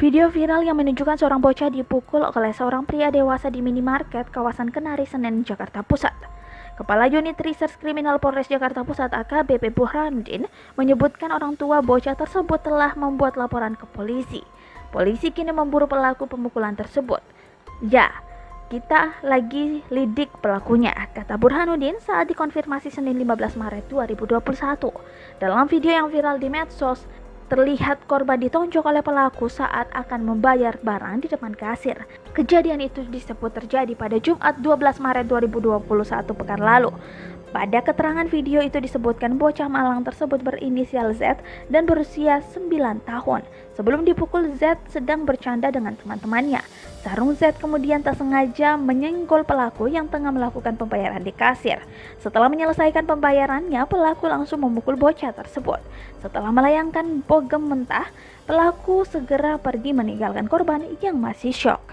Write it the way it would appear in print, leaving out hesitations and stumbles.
Video viral yang menunjukkan seorang bocah dipukul oleh seorang pria dewasa di minimarket kawasan Kenari Senen, Jakarta Pusat. Kepala Unit Reserse Kriminal Polres Jakarta Pusat AKBP Burhanuddin menyebutkan orang tua bocah tersebut telah membuat laporan ke polisi. Polisi kini memburu pelaku pemukulan tersebut. Ya, kita lagi lidik pelakunya, kata Burhanuddin saat dikonfirmasi Senin 15 Maret 2021. Dalam video yang viral di medsos, terlihat korban ditonjok oleh pelaku saat akan membayar barang di depan kasir. Kejadian itu disebut terjadi pada Jumat 12 Maret 2021 pekan lalu. Pada keterangan video itu disebutkan bocah malang tersebut berinisial Z dan berusia 9 tahun. Sebelum dipukul, Z sedang bercanda dengan teman-temannya. Sarung Z kemudian tak sengaja menyenggol pelaku yang tengah melakukan pembayaran di kasir. Setelah menyelesaikan pembayarannya, pelaku langsung memukul bocah tersebut. Setelah melayangkan bogem mentah, pelaku segera pergi meninggalkan korban yang masih syok.